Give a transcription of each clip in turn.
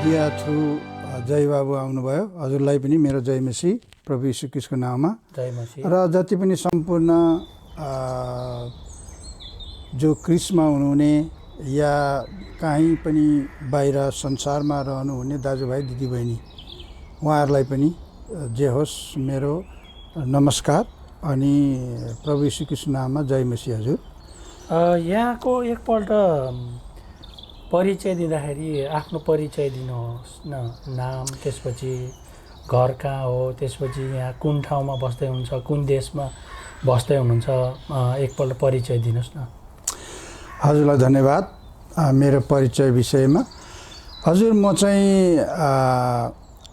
Media through जय बाबु आउनुभयो। हजुरलाई पनि मेरो जय मसी प्रभु यीशु ख्रीष्टको नाममा जय मसी। र जति पनि सम्पूर्ण जो क्रिसमा हुनुहुने या कहीँ पनि बाहिर संसारमा रहनुहुने दाजुभाइ दिदीबहिनी उहाँहरूलाई पनि जे होस् मेरो नमस्कार अनि प्रभु यीशु ख्रीष्टको नाममा जय मसी। हजुर यहाँको एकपल्ट परिचय दिँदाखेरि आफ्नो परिचय दिनुहोस् न, नाम, त्यसपछि घर कहाँ हो, त्यसपछि यहाँ कुन ठाउँमा बस्दै हुनुहुन्छ, कुन देशमा बस्दै हुनुहुन्छ, एकपल्ट परिचय दिनुहोस् न। हजुरलाई धन्यवाद मेरो परिचय विषयमा। हजुर म चाहिँ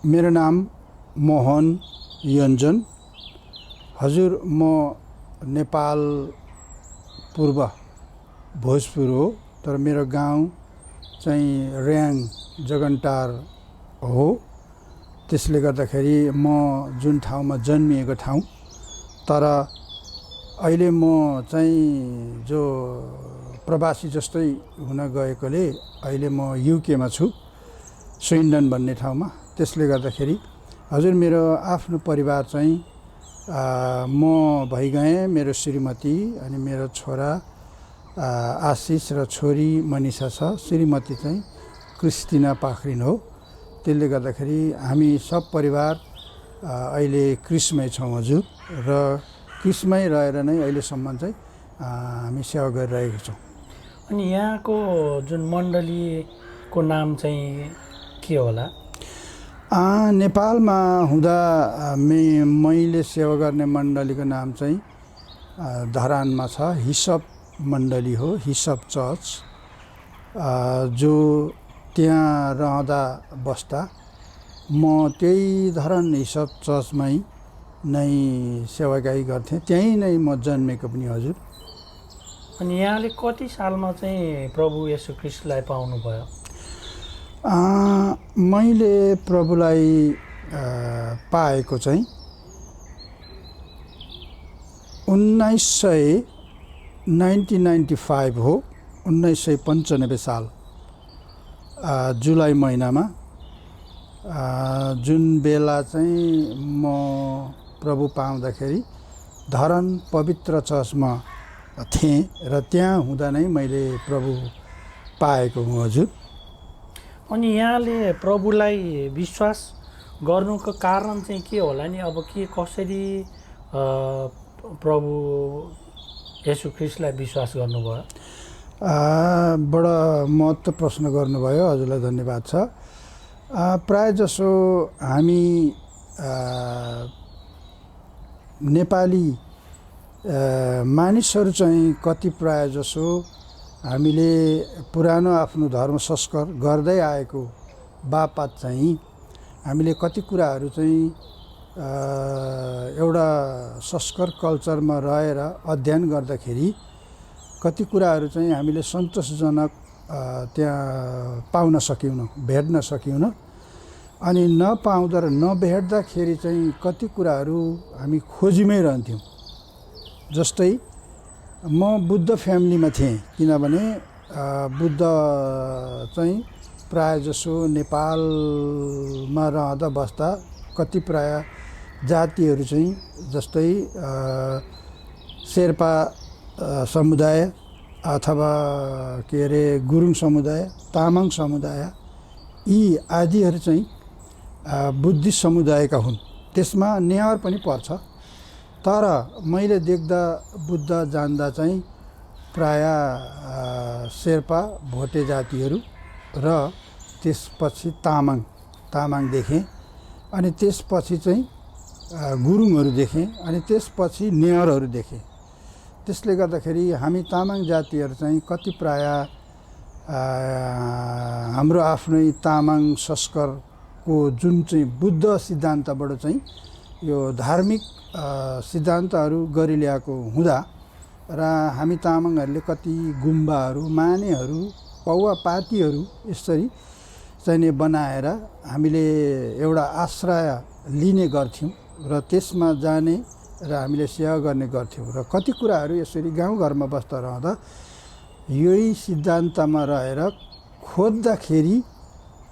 मेरो नाम मोहन योन्जन। हजुर म नेपाल पूर्व भोजपुर हो, तर मेरो गाउँ चाहिँ र्याङ जगन्टार हो। त्यसले गर्दाखेरि म जुन ठाउँमा जन्मिएको ठाउँ, तर अहिले म चाहिँ जो प्रवासी जस्तै हुन गएकोले अहिले म युकेमा छु, स्विन्डन भन्ने ठाउँमा। त्यसले गर्दाखेरि हजुर मेरो आफ्नो परिवार चाहिँ म भइगएँ, मेरो श्रीमती अनि मेरो छोरा आशिष र छोरी मनिषा छ। श्रीमती चाहिँ क्रिस्टिना पाखरिन हो। त्यसले गर्दाखेरि हामी सब परिवार अहिले क्रिसमै छौँ हजुर, र क्रिसमै रहेर नै अहिलेसम्म चाहिँ हामी सेवा गरिरहेका छौँ। अनि यहाँको जुन मण्डलीको नाम चाहिँ के होला? नेपालमा हुँदा मैले सेवा गर्ने मण्डलीको नाम चाहिँ धरानमा छ, हिसप मण्डली हो, हिसप चर्च। जो त्यहाँ रहँदा बस्दा म त्यही धरान हिसप चर्चमै नै सेवागाही गर्थेँ, त्यहीँ नै म जन्मेको पनि हजुर। अनि यहाँले कति सालमा चाहिँ प्रभु येशू ख्रीष्टलाई पाउनुभयो? मैले प्रभुलाई पाएको चाहिँ 1995 हो, 1995 साल जुलाई महिनामा, जुन बेला चाहिँ म प्रभु पाउँदाखेरि धरान पवित्र चर्चमा थिएँ र त्यहाँ हुँदा नै मैले प्रभु पाएको हुँ हजुर। अनि यहाँले प्रभुलाई विश्वास गर्नुको कारण चाहिँ के होला नि? अब के कसरी प्रभु येशू ख्रीष्टलाई विश्वास गर्नुभयो? बडा महत्त्व प्रश्न गर्नुभयो, हजुरलाई धन्यवाद छ। प्राय जसो हामी नेपाली मानिसहरू चाहिँ कति प्राय जसो हामीले पुरानो आफ्नो धर्म संस्कार गर्दै आएको बापत चाहिँ हामीले कति कुराहरू चाहिँ एउटा संस्कार कल्चरमा रहेर अध्ययन गर्दाखेरि कति कुराहरू चाहिँ हामीले सन्तोषजनक त्यहाँ पाउन सकिएनौँ, भेट्न सकिएनौँ। अनि नपाउँदा र नभेट्दाखेरि चाहिँ कति कुराहरू हामी खोजीमै रहन्थ्यौँ। जस्तै म बुद्ध फ्यामिलीमा थिएँ, किनभने बुद्ध चाहिँ प्राय जसो नेपालमा रहँदा बस्दा कति प्राय जातिहरू चाहिँ जस्तै शेर्पा समुदाय अथवा के अरे गुरुङ समुदाय, तामाङ समुदाय, यी आदिहरू चाहिँ बुद्धिस्ट समुदायका हुन्। त्यसमा नेवार पनि पर्छ। तर मैले देख्दा बुद्ध जान्दा चाहिँ प्राय शेर्पा भोटे जातिहरू र त्यसपछि तामाङ देखेँ, अनि त्यसपछि चाहिँ गुरुङहरू देखेँ, अनि त्यसपछि नेवारहरू देखेँ। त्यसले गर्दाखेरि हामी तामाङ जातिहरू चाहिँ कति प्राय हाम्रो आफ्नै तामाङ संस्कारको जुन चाहिँ बुद्ध सिद्धान्तबाट चाहिँ यो धार्मिक सिद्धान्तहरू गरिल्याएको हुँदा र हामी तामाङहरूले कति गुम्बाहरू, मानेहरू, पौवापातीहरू यसरी चाहिँ बनाएर हामीले एउटा आश्रय लिने गर्थ्यौँ र त्यसमा जाने र हामीले सेवा गर्ने गर्थ्यौँ। र कति कुराहरू यसरी गाउँघरमा बस्दा रहँदा यही सिद्धान्तमा रहेर खोज्दाखेरि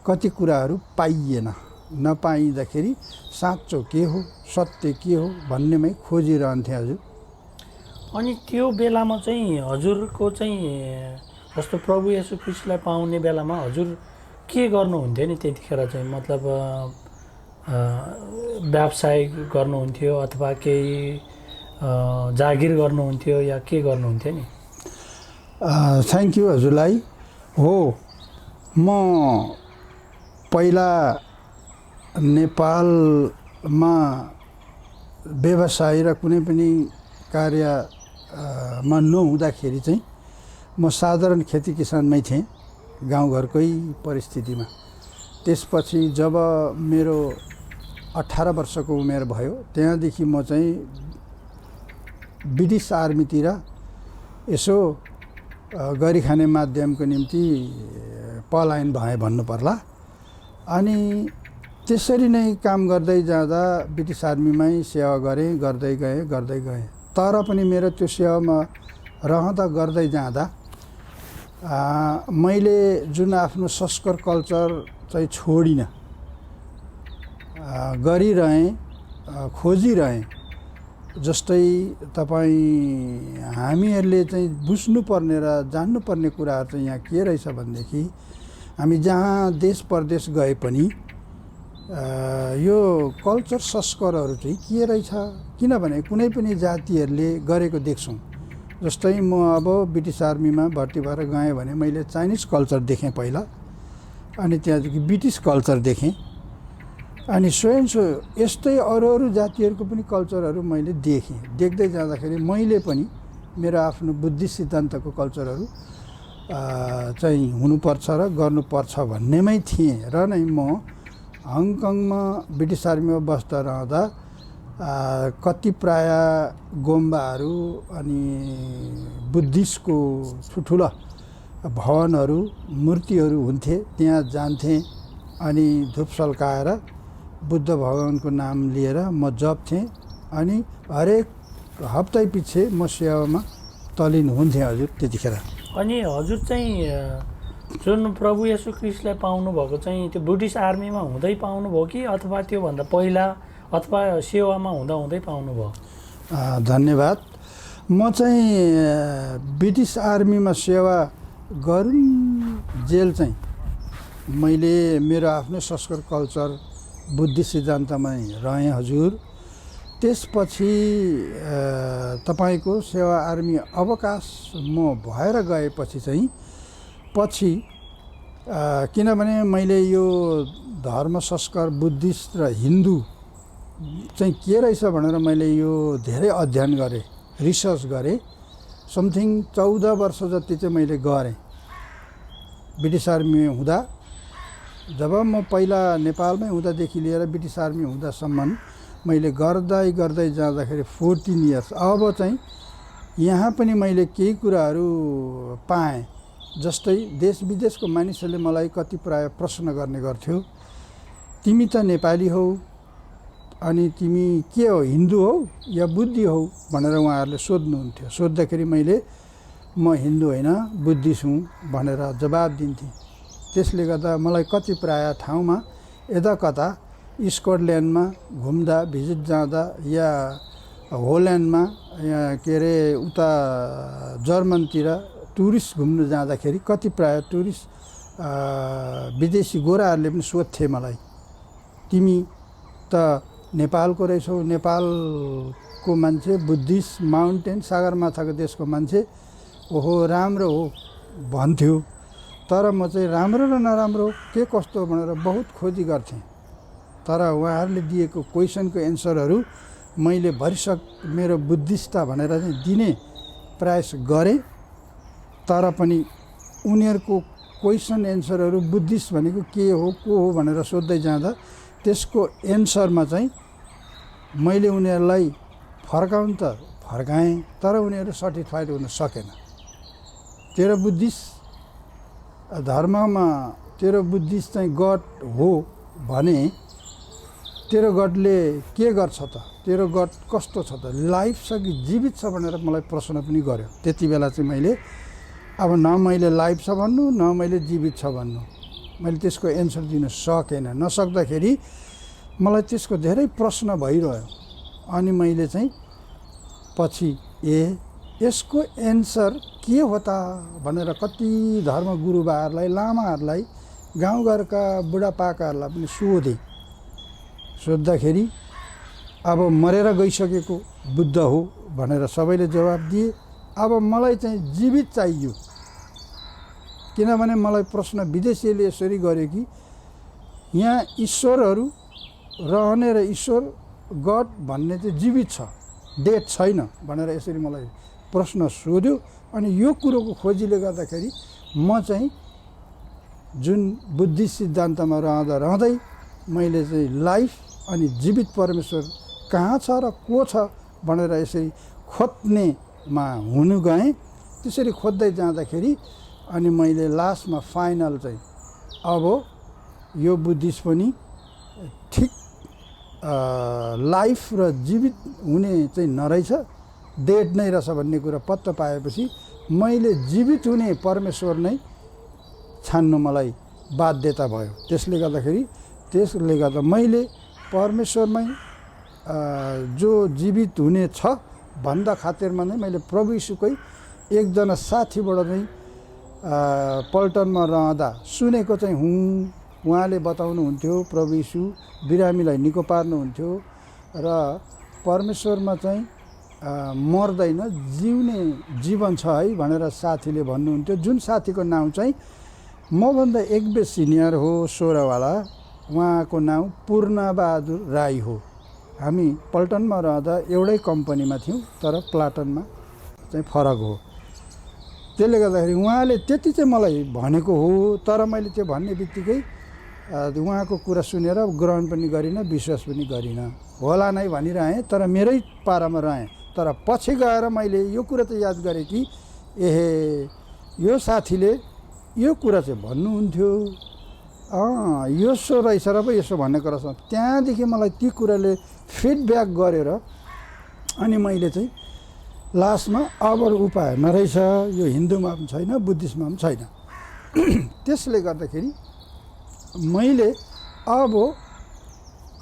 कति कुराहरू पाइएन। नपाइँदाखेरि साँचो के हो, सत्य के हो भन्नेमै खोजिरहन्थेँ हजुर। अनि त्यो बेलामा चाहिँ हजुरको चाहिँ जस्तो प्रभु येशू ख्रिस्टलाई पाउने बेलामा हजुर के गर्नुहुन्थ्यो नि त्यतिखेर चाहिँ? मतलब व्यवसाय गर्नुहुन्थ्यो अथवा केही जागिर गर्नुहुन्थ्यो या के गर्नुहुन्थ्यो नि? थ्याङ्क यू हजुरलाई। हो, म पहिला नेपालमा व्यवसाय र कुनै पनि कार्यमा नहुँदाखेरि चाहिँ म साधारण खेती किसानमै थिएँ गाउँघरकै परिस्थितिमा। त्यसपछि जब मेरो 18 वर्षको उमेर भयो त्यहाँदेखि म चाहिँ ब्रिटिस आर्मीतिर यसो गरी खाने माध्यमको निम्ति पलायन भए भन्नु पर्ला। अनि त्यसरी नै काम गर्दै जाँदा ब्रिटिस आर्मीमै सेवा गरेँ, गर्दै गएँ। तर पनि मेरो त्यो सेवामा रहँदा गर्दै जाँदा मैले जुन आफ्नो संस्कार कल्चर चाहिँ छोडिनँ, गरिरहेँ, खोजिरहेँ। जस्तै हामीहरूले चाहिँ बुझ्नुपर्ने र जान्नुपर्ने कुराहरू चाहिँ यहाँ के रहेछ भनेदेखि हामी जहाँ देश परदेश गए पनि यो कल्चर संस्कारहरू चाहिँ के रहेछ। किनभने कुनै पनि जातिहरूले गरेको देख्छौँ। जस्तै म अब ब्रिटिस आर्मीमा भर्ती भएर गएँ भने मैले चाइनिज कल्चर देखेँ पहिला, अनि त्यहाँदेखि ब्रिटिस कल्चर देखेँ, अनि स्वयं यस्तै अरू जातिहरूको पनि कल्चरहरू मैले देखेँ। देख्दै जाँदाखेरि मैले पनि मेरो आफ्नो बुद्धिस्ट सिद्धान्तको कल्चरहरू चाहिँ हुनुपर्छ र गर्नुपर्छ भन्नेमै थिएँ। र नै म हङकङमा ब्रिटिस आर्मीमा बस्दा रहँदा कति प्राय गोम्बाहरू अनि बुद्धिस्टको ठुल्ठुला भवनहरू, मूर्तिहरू हुन्थे, त्यहाँ जान्थेँ अनि धूप सल्काएर बुद्ध भगवानको नाम लिएर म जप्थेँ। अनि हरेक हप्तै पछि म सेवामा तल्लीन हुन्थेँ हजुर त्यतिखेर। अनि हजुर चाहिँ जुन प्रभु येशू ख्रिस्टलाई पाउनुभएको चाहिँ त्यो ब्रिटिस आर्मीमा हुँदै पाउनुभयो कि अथवा त्योभन्दा पहिला अथवा सेवामा हुँदै पाउनुभयो? धन्यवाद। म चाहिँ ब्रिटिस आर्मीमा सेवा जेल चाहिँ मैले मेरो आफ्नो संस्कार कल्चर बुद्धिस्ट सिद्धान्तमै रहेँ हजुर। त्यसपछि तपाईँको सेवा आर्मी अवकाश म भएर गएपछि चाहिँ किनभने मैले यो धर्म संस्कार बुद्धिस्ट र हिन्दू चाहिँ के रहेछ भनेर मैले यो धेरै अध्ययन गरेँ, रिसर्च गरेँ। समथिङ 14 वर्ष जति चाहिँ मैले गरेँ ब्रिटिस आर्मी हुँदा। जब म पहिला नेपालमै हुँदादेखि लिएर ब्रिटिस आर्मी हुँदासम्म मैले गर्दै जाँदाखेरि 14 इयर्स। अब चाहिँ यहाँ पनि मैले केही कुराहरू पाएँ। जस्तै देश विदेशको मानिसहरूले मलाई कति प्राय प्रश्न गर्ने गर्थ्यो, तिमी त नेपाली हौ अनि तिमी के हो, हिन्दू हौ या बुद्धि हौ भनेर उहाँहरूले सोध्नुहुन्थ्यो। सोद्धाखेरि मैले म हिन्दू होइन बुद्धिस्ट हुँ भनेर जवाब दिन्थेँ। त्यसले गर्दा मलाई कति प्राय ठाउँमा यता कता स्कटल्यान्डमा घुम्दा भिजिट जाँदा या होल्यान्डमा के अरे उता जर्मनतिर टुरिस्ट घुम्नु जाँदाखेरि कति प्राय टुरिस्ट विदेशी गोराहरूले पनि सोध्थे मलाई, तिमी त नेपालको रहेछौ, नेपालको मान्छे, बुद्धिस्ट, माउन्टेन, सगरमाथाको देशको मान्छे, ओहो राम्रो हो भन्थ्यो। तर म चाहिँ राम्रो र नराम्रो के कस्तो भनेर बहुत खोजी गर्थेँ। तर उहाँहरूले दिएको क्वेसनको एन्सरहरू मैले भरिसक मेरो बुद्धिस्टता भनेर चाहिँ दिने प्रयास गरेँ। तर पनि उनीहरूको क्वेसन एन्सरहरू बुद्धिस्ट भनेको के हो को हो भनेर सोध्दै जाँदा त्यसको एन्सरमा चाहिँ मैले उनीहरूलाई फर्काउन त फर्काएँ, तर उनीहरू सर्टिफाइड हुन सकेन। तेरो बुद्धिस्ट धर्ममा तेरो बुद्धिस्ट चाहिँ गड हो भने तेरो गडले के गर्छ त, तेरो गड कस्तो छ त, लाइफ छ कि जीवित छ भनेर मलाई प्रश्न पनि गर्यो। त्यति बेला चाहिँ मैले अब न मैले लाइफ छ भन्नु न मैले जीवित छ भन्नु, मैले त्यसको एन्सर दिन सकेन। नसक्दाखेरि मलाई त्यसको धेरै प्रश्न भइरह्यो। अनि मैले चाहिँ पछि यसको एन्सर के हो त भनेर कति धर्मगुरुबाहरूलाई, लामाहरूलाई, गाउँघरका बुढापाकाहरूलाई पनि सोद्धाखेरि अब मरेर गइसकेको बुद्ध हो भनेर सबैले जवाब दिए। अब मलाई चाहिँ जीवित चाहियो, किनभने मलाई प्रश्न विदेशीले यसरी गर्यो कि यहाँ ईश्वरहरू रहने र ईश्वर गड भन्ने चाहिँ जीवित छ, डेड छैन भनेर यसरी मलाई प्रश्न सोध्यो। अनि यो कुरोको खोजीले गर्दाखेरि म चाहिँ जुन बुद्धिस्ट सिद्धान्तमा रहँदै मैले चाहिँ लाइफ अनि जीवित परमेश्वर कहाँ छ र को छ भनेर यसरी खोज्नेमा हुनु गएँ। त्यसरी खोज्दै जाँदाखेरि अनि मैले लास्टमा फाइनल चाहिँ अब यो बुद्धिस्ट पनि ठिक लाइफ र जीवित हुने चाहिँ नरहेछ, डेड नै रहेछ भन्ने कुरा पत्ता पाएपछि मैले जीवित हुने परमेश्वर नै छान्नु मलाई बाध्यता भयो। त्यसले गर्दा मैले परमेश्वरमै जो जीवित हुने छ भन्दा खातिरमा नै मैले प्रभु यीशुकै एकजना साथीबाट नै पल्टनमा रहँदा सुनेको चाहिँ उहाँले बताउनुहुन्थ्यो प्रभु यीशु बिरामीलाई निको पार्नुहुन्थ्यो र परमेश्वरमा चाहिँ मर्दैन, जिउने जीवन छ है भनेर साथीले भन्नुहुन्थ्यो। जुन साथीको नाउँ चाहिँ मभन्दा एक बेस सिनियर हो, सोह्रवाला। उहाँको नाउँ पूर्णबहादुर राई हो। हामी पल्टनमा रहँदा एउटै कम्पनीमा थियौँ, तर प्लाटनमा चाहिँ फरक हो। त्यसले गर्दाखेरि उहाँले त्यति चाहिँ मलाई भनेको हो, तर मैले त्यो भन्ने बित्तिकै उहाँको कुरा सुनेर ग्रहण पनि गरिनँ, विश्वास पनि गरिनँ। होला नै भनिरहेँ, तर मेरै पारामा रहेँ। तर पछि गएर मैले यो कुरा त याद गरेँ कि यो साथीले यो कुरा चाहिँ भन्नुहुन्थ्यो, यसो रहेछ र पो यसो भनेको रहेछ। त्यहाँदेखि मलाई ती कुराले फिडब्याक गरेर अनि मैले चाहिँ लास्टमा अब उपाय नरहेछ, यो हिन्दूमा पनि छैन, बुद्धिस्टमा पनि छैन। त्यसले गर्दाखेरि मैले अब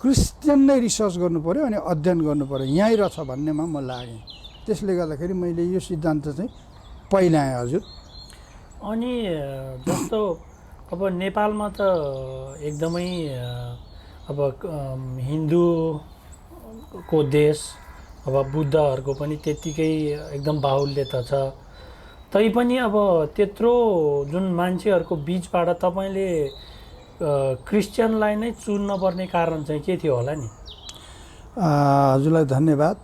क्रिस्चियन नै रिसर्च गर्नु पऱ्यो अनि अध्ययन गर्नु पऱ्यो, यहीँ रहेछ भन्नेमा म लागेँ। त्यसले गर्दाखेरि मैले यो सिद्धान्त चाहिँ पहिलाएँ। हजुर। अनि जस्तो अब नेपालमा त एकदमै अब हिन्दूको देश, अब बुद्धहरूको पनि त्यत्तिकै एकदम बाहुल्यता छ। तैपनि अब त्यत्रो जुन मान्छेहरूको बिचबाट तपाईँले क्रिस्चियनलाई नै चुन्न पर्ने कारण चाहिँ के थियो होला नि? हजुरलाई धन्यवाद।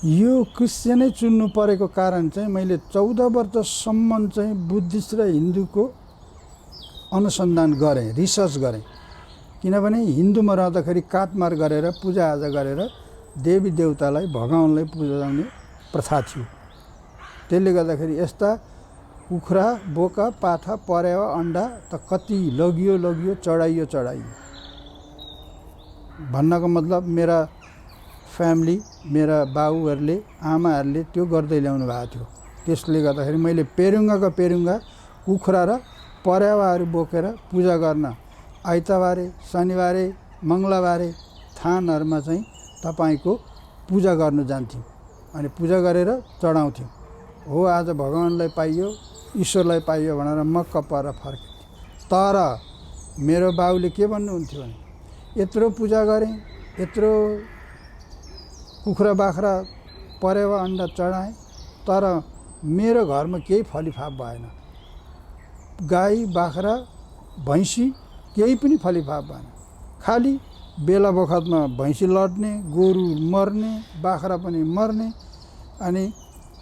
यो क्रिस्चियनै चुन्नु परेको कारण चाहिँ मैले 14 वर्षसम्म चाहिँ बुद्धिस्ट र हिन्दूको अनुसन्धान गरेँ, रिसर्च गरेँ। किनभने हिन्दूमा रहँदाखेरि काटमार गरेर पूजाआजा गरेर देवी देवतालाई, भगवानलाई पुजाउने प्रथा थियो। त्यसले गर्दाखेरि यस्ता कुखुरा, बोका, पाठा, परेवा, अन्डा त कति लगियो चढाइयो। भन्नको मतलब मेरा फ्यामिली, मेरा बाबुहरूले, आमाहरूले त्यो गर्दै ल्याउनु भएको थियो। त्यसले गर्दाखेरि मैले पेरुङ्गा कुखुरा र परेवाहरू बोकेर पूजा गर्न आइतबारे, शनिबारे, मङ्गलबारे थानहरूमा चाहिँ तपाईँको पूजा गर्नु जान्थ्यौँ अनि पूजा गरेर चढाउँथ्यौँ। हो आज भगवानलाई पाइयो, ईश्वरलाई पाइयो भनेर मक्क परेर फर्किन्थ्यो। तर मेरो बाउले के भन्नुहुन्थ्यो भने यत्रो पूजा गरेँ, यत्रो कुखुरा बाख्रा परेवा अन्डा चढाएँ, तर मेरो घरमा केही फलिफाप भएन। गाई बाख्रा भैँसी केही पनि फलिफाप भएन। खालि बेला बखतमा भैँसी लड्ने, गोरु मर्ने, बाख्रा पनि मर्ने। अनि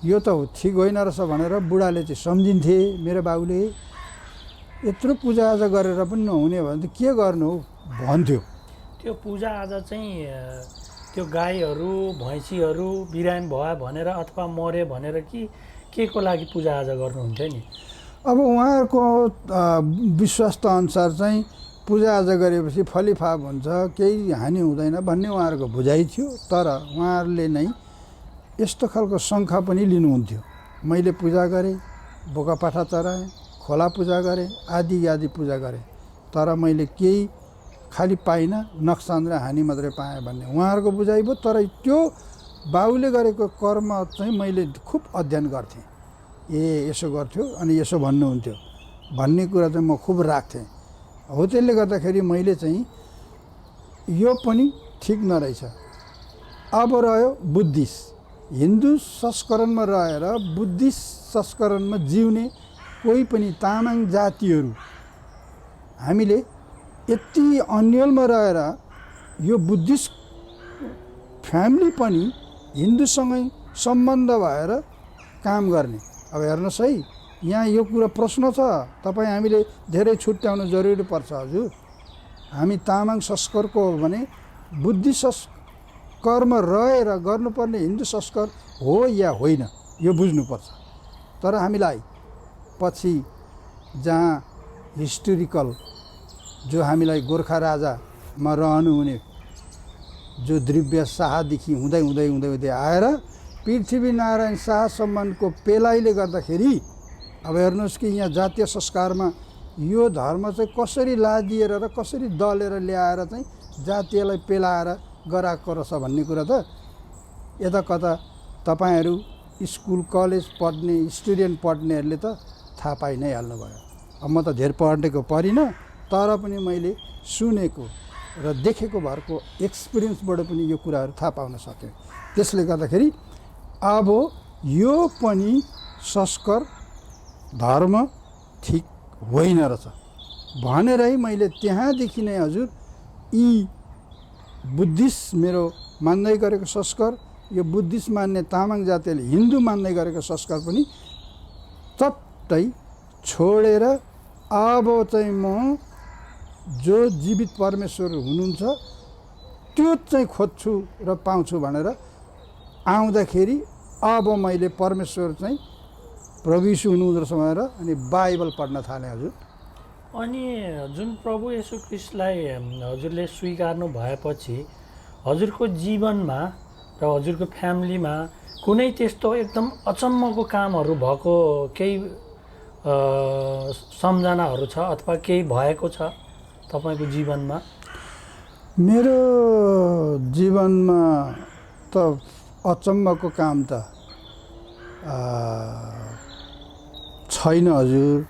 यो त ठिक होइन रहेछ भनेर बुढाले चाहिँ सम्झिन्थे। मेरो बाउले यत्रो पूजाआजा गरेर पनि नहुने भने त के गर्नु हो भन्थ्यो। त्यो पूजाआजा चाहिँ त्यो गाईहरू भैँसीहरू बिरामी भयो भनेर अथवा मरे भनेर कि के को लागि पूजाआजा गर्नुहुन्थ्यो नि? अब उहाँहरूको विश्वास अनुसार चाहिँ पूजाआजा गरेपछि फलिफाप हुन्छ, केही हानि हुँदैन भन्ने उहाँहरूको बुझाइ थियो। तर उहाँहरूले नै यस्तो खालको शङ्का पनि लिनुहुन्थ्यो। मैले पूजा गरेँ, बोका पाठा चढाएँ, खोला पूजा गरेँ, आदि पूजा गरेँ, तर मैले केही खालि पाइनँ, नक्सान र हानि मात्रै पाएँ भन्ने उहाँहरूको बुझाइ भयो। तर त्यो बाबुले गरेको कर्म चाहिँ मैले खुब अध्ययन गर्थेँ। यसो गर्थ्यो अनि यसो भन्नुहुन्थ्यो भन्ने कुरा चाहिँ म खुब राख्थेँ। हो त्यसले गर्दाखेरि मैले चाहिँ यो पनि ठिक नरहेछ। अब रह्यो बुद्धिस्ट, हिन्दू संस्करणमा रहेर बुद्धिस्ट संस्करणमा जिउने कोही पनि तामाङ जातिहरू हामीले यति अन्यलमा रहेर यो बुद्धिस्ट फ्यामिली पनि हिन्दूसँगै सम्बन्ध भएर काम गर्ने। अब हेर्नुहोस् है, यहाँ यो कुरा प्रश्न छ, तपाईँ हामीले धेरै छुट्याउनु जरुरी पर्छ हजुर। हामी तामाङ संस्कारको हो भने बुद्धिस्ट संस्कारमा रहेर गर्नुपर्ने हिन्दू संस्कार हो या होइन यो बुझ्नुपर्छ। तर हामीलाई पछि जहाँ हिस्टोरिकल जो हामीलाई गोर्खा राजामा रहनुहुने जो द्रव्य शाहदेखि हुँदै हुँदै हुँदै हुँदै आएर पृथ्वीनारायण शाहसम्मको पेलाइले गर्दाखेरि अब हेर्नुहोस् कि यहाँ जातीय संस्कारमा यो धर्म चाहिँ कसरी लादिएर र कसरी दलेर ल्याएर चाहिँ जातीयलाई पेलाएर गराएको रहेछ भन्ने कुरा त यता कता तपाईँहरू स्कुल कलेज पढ्ने स्टुडेन्ट पढ्नेहरूले त थाहा पाइ नै हाल्नुभयो। अब म त धेर पढेको परिनँ, तर पनि मैले सुनेको र देखेको भरको एक्सपिरियन्सबाट पनि यो कुराहरू थाहा पाउन सकेँ। त्यसले गर्दाखेरि अब यो पनि संस्कार धर्म ठिक होइन रहेछ भनेरै मैले त्यहाँदेखि नै हजुर यी बुद्धिस्ट मेरो मान्दै गरेको संस्कार, यो बुद्धिस्ट मान्ने तामाङ जातिले हिन्दू मान्दै गरेको संस्कार पनि चट्टै छोडेर अब चाहिँ म जो जीवित परमेश्वर हुनुहुन्छ त्यो चाहिँ खोज्छु र पाउँछु भनेर आउँदाखेरि अब मैले परमेश्वर चाहिँ प्रभु यीशु हुनुहुँदो रहेछ भनेर अनि बाइबल पढ्न थालेँ हजुर। अनि जुन प्रभु येशू ख्रीष्टलाई हजुरले स्वीकार्नु भएपछि हजुरको जीवनमा र हजुरको फ्यामिलीमा कुनै त्यस्तो एकदम अचम्मको कामहरू भएको केही सम्झनाहरू छ अथवा केही भएको छ तपाईको जीवनमा? मेरो जीवनमा त अचम्मको काम त छैन हजुर,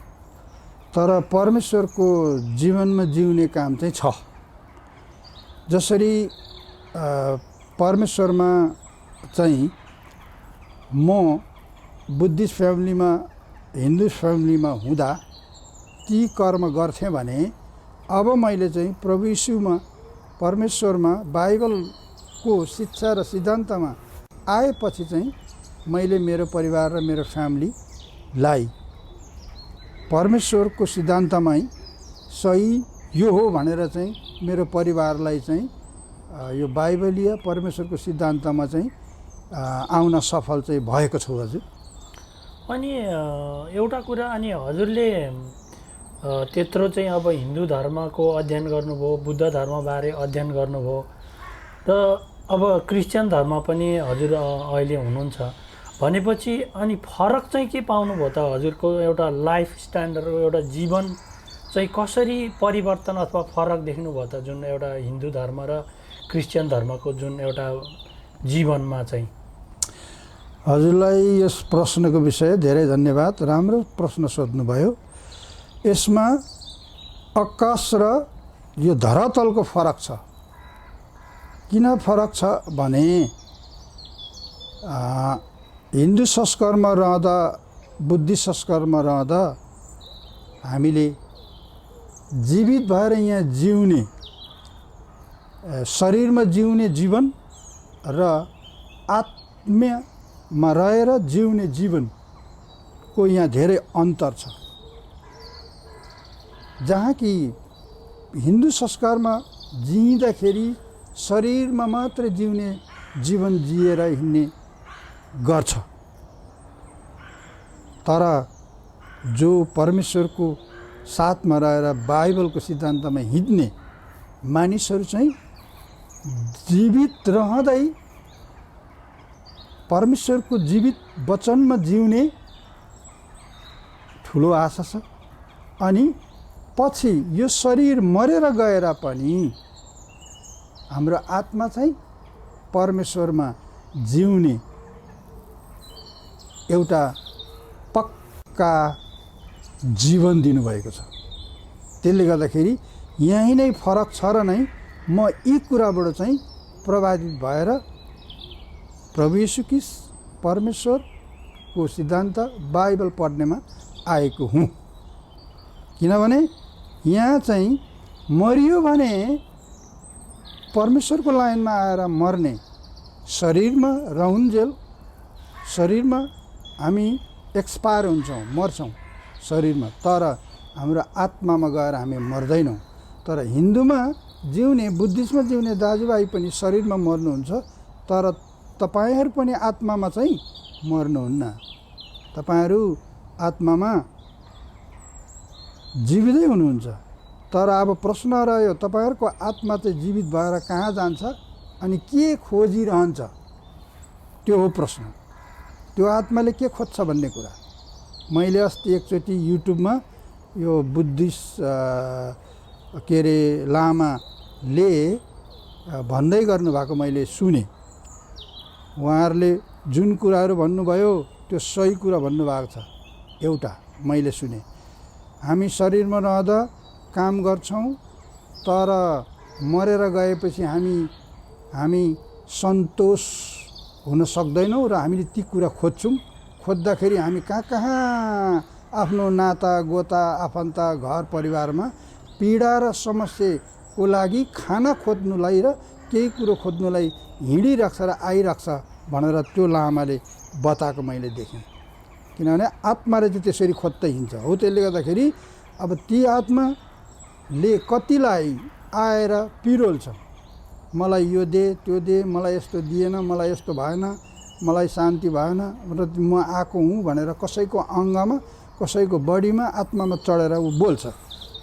तर परमेश्वरको जीवनमा जिउने काम चाहिँ छ। जसरी परमेश्वरमा चाहिँ म बुद्धिस्ट फ्यामिलीमा हिन्दू फ्यामिलीमा हुँदा ती कर्म गर्थेँ भने अब मैले चाहिँ प्रभु यीशुमा परमेश्वरमा बाइबलको शिक्षा र सिद्धान्तमा आएपछि चाहिँ मैले मेरो परिवार र मेरो फ्यामिलीलाई परमेश्वरको सिद्धान्तमै सही यो हो भनेर चाहिँ मेरो परिवारलाई चाहिँ यो बाइबलीय परमेश्वरको सिद्धान्तमा चाहिँ आउन सफल चाहिँ भएको छु हजुर। अनि एउटा कुरा, अनि हजुरले त्यत्रो चाहिँ अब हिन्दू धर्मको अध्ययन गर्नुभयो, बुद्ध धर्मबारे अध्ययन गर्नुभयो र अब क्रिस्चियन धर्म पनि हजुर अहिले हुनुहुन्छ भनेपछि अनि फरक चाहिँ के पाउनुभयो त? हजुरको एउटा लाइफ स्ट्यान्डर्ड, एउटा जीवन चाहिँ कसरी परिवर्तन अथवा फरक देख्नुभयो त जुन एउटा हिन्दू धर्म र क्रिस्चियन धर्मको जुन एउटा जीवनमा चाहिँ? हजुरलाई यस प्रश्नको विषय धेरै धन्यवाद, राम्रो प्रश्न सोध्नुभयो। यसमा आकाश र यो धरातलको फरक छ। किन फरक छ भने हिन्दू संस्कारमा रहँदा बुद्धिस्ट संस्कारमा रहँदा हामीले जीवित भएर यहाँ जिउने शरीरमा जिउने जीवन र आत्मामा रहेर जिउने जीवनको यहाँ धेरै अन्तर छ। जहाँ कि हिन्दू संस्कारमा जिँदाखेरि शरीरमा मात्र जिउने जीवन जिएर हिँड्ने गर्छ, तर जो परमेश्वरको साथमा रहेर बाइबलको सिद्धान्तमा हिँड्ने मानिसहरू चाहिँ जीवित रहँदै परमेश्वरको जीवित वचनमा जिउने ठुलो आशा छ। अनि पछि यो शरीर मरेर गएर पनि हाम्रो आत्मा चाहिँ परमेश्वरमा जिउने एउटा पक्का जीवन दिनुभएको छ। त्यसले गर्दाखेरि यहीँ नै फरक छ र नै म यी कुराबाट चाहिँ प्रभावित भएर प्रभु येशू ख्रीष्ट परमेश्वरको सिद्धान्त बाइबल पढ्नेमा आएको हुँ। किनभने यहाँ चाहिँ मरियो भने परमेश्वरको लाइनमा आएर मर्ने, शरीरमा रहन्जेल शरीरमा हामी एक्सपायर हुन्छौँ, मर्छौँ शरीरमा, तर हाम्रो आत्मामा गएर हामी मर्दैनौँ। तर हिन्दूमा जिउने, बुद्धिस्टमा जिउने दाजुभाइ पनि शरीरमा मर्नुहुन्छ, तर तपाईँहरू पनि आत्मामा चाहिँ मर्नुहुन्न। तपाईँहरू आत्मामा जीवितै हुनुहुन्छ। तर अब प्रश्न रह्यो, तपाईँहरूको आत्मा चाहिँ जीवित भएर कहाँ जान्छ अनि के खोजिरहन्छ? त्यो हो प्रश्न। त्यो आत्माले के खोज्छ भन्ने कुरा। मैले अस्ति एकचोटि युट्युबमा यो बुद्धिस्ट के अरे लामाले भन्दै गर्नुभएको मैले सुने। उहाँहरूले जुन कुराहरू भन्नुभयो त्यो सही कुरा भन्नुभएको छ। एउटा मैले सुने, हामी शरीरमा रहँदा काम गर्छौँ, तर मरेर गएपछि हामी सन्तोष हुन सक्दैनौँ र हामीले ती कुरा खोज्छौँ। खोज्दाखेरि हामी कहाँ आफ्नो नाता गोता आफन्त घर परिवारमा पीडा र समस्याको लागि खाना खोज्नुलाई र केही कुरो खोज्नुलाई हिँडिरहेको छ र आइरहेको छ भनेर त्यो लामाले बताएको मैले देखेँ। किनभने आत्माले चाहिँ त्यसरी खोज्दै हिँड्छ। हो, त्यसले गर्दाखेरि अब ती आत्माले कतिलाई आएर पिरोल्छ, मलाई यो दे त्यो दे, मलाई यस्तो दिएन, मलाई यस्तो भएन, मलाई शान्ति भएन र म आएको हुँ भनेर कसैको अङ्गमा कसैको बडीमा आत्मामा चढेर ऊ बोल्छ।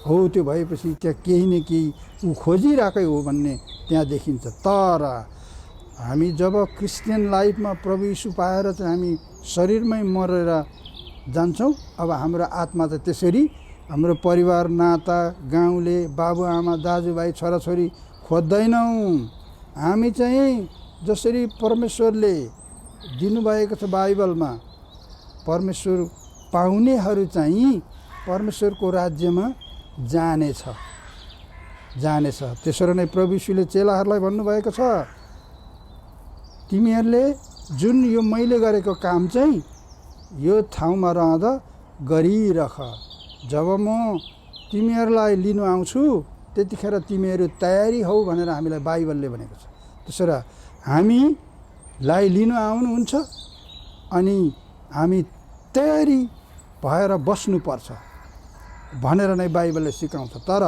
हो, त्यो भएपछि त्यहाँ केही न केही ऊ खोजिरहेकै हो भन्ने त्यहाँ देखिन्छ। तर हामी जब क्रिस्चियन लाइफमा प्रभु येशू पाएर चाहिँ हामी शरीरमै मरेर जान्छौँ, अब हाम्रो आत्मा चाहिँ त्यसरी हाम्रो परिवार नाता गाउँले बाबुआमा दाजुभाइ छोराछोरी खोज्दैनौँ। हामी चाहिँ जसरी परमेश्वरले दिनुभएको छ बाइबलमा, परमेश्वर पाउनेहरू चाहिँ परमेश्वरको राज्यमा जानेछ। त्यसरी नै प्रभु येशूले चेलाहरूलाई भन्नुभएको छ, तिमीहरूले जुन यो मैले गरेको काम चाहिँ यो ठाउँमा रहँदा गरिरख। जब म तिमीहरूलाई लिनु आउँछु त्यतिखेर तिमीहरू तयारी हौ भनेर हामीलाई बाइबलले भनेको छ। त्यसरी हामीलाई लिनु आउनुहुन्छ अनि हामी तयारी भएर बस्नुपर्छ भनेर नै बाइबलले सिकाउँछ। तर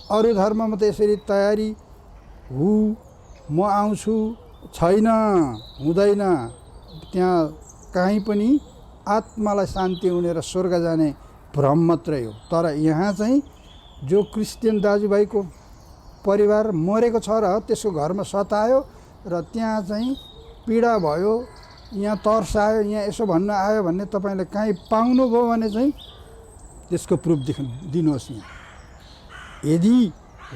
अरू धर्ममा त यसरी तयारी हु म आउँछु छैन, हुँदैन। त्यहाँ कहीँ पनि आत्मालाई शान्ति हुने र स्वर्ग जाने भ्रम मात्रै हो। तर यहाँ चाहिँ जो क्रिस्चियन दाजुभाइको परिवार मरेको छ र त्यसको घरमा सतायो र त्यहाँ चाहिँ पीडा भयो, यहाँ तर्सायो, यहाँ यसो भन्न आयो भन्ने तपाईँले काहीँ पाउनुभयो भने चाहिँ त्यसको प्रुफ दिनुहोस्। यहाँ यदि